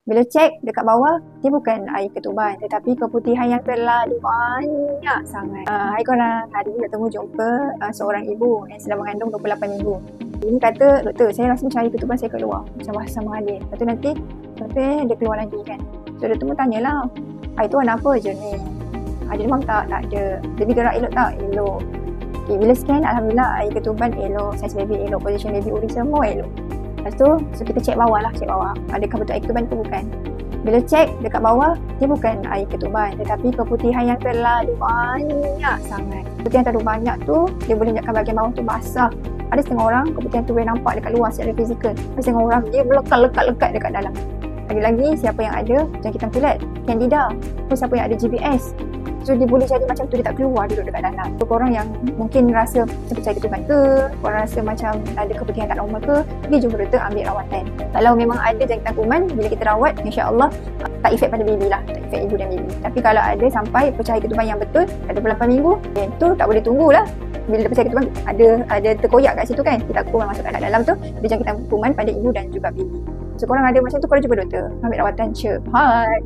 Bila cek dekat bawah, dia bukan air ketuban tetapi keputihan yang terlalu banyak sangat. Hai korang, hari ni bertemu jumpa seorang ibu yang sedang mengandung 28 minggu. Ini kata, doktor, saya rasa macam air ketuban saya keluar, macam bahasa mengalir. Lepas tu nanti dia keluar lagi kan. So doktor pun tanyalah, air tu warna apa je ni? Ada demam tak? Tak ada. Baby gerak elok tak? Elok. Okay, bila scan, alhamdulillah air ketuban elok, saiz baby elok, position baby uri semua elok. Lepas tu, so kita cek bawah lah, cek bawah. Adakah betul air ketuban ke bukan? Bila cek dekat bawah, dia bukan air ketuban tetapi keputihan yang terlalu banyak sangat. Keputihan terlalu banyak tu, dia boleh menyebabkan bahagian bawah tu basah. Ada setengah orang, keputihan tu boleh nampak dekat luar secara fizikal. Ada setengah orang, dia melekat-lekat dekat dalam. Lagi-lagi, siapa yang ada jangkitan kulit, Candida, atau siapa yang ada GBS. So dia boleh jadi macam tu, dia tak keluar duduk dekat dalam. So korang yang mungkin rasa macam percaya ketuban ke, korang rasa macam ada keputihan tak normal ke, pergi jumpa doktor, ambil rawatan. Kalau memang ada jangkitan kuman, bila kita rawat, insya-Allah tak efek pada baby lah, tak efek ibu dan baby. Tapi kalau ada sampai percaya ketuban yang betul, ada 28 minggu, yang tu tak boleh tunggulah. Bila dia percaya ketuban, ada terkoyak kat situ kan, kita kuman masuk kat dalam tu, dia jangkitan kuman pada ibu dan juga baby. So korang ada macam tu, korang jumpa doktor, ambil rawatan cepat.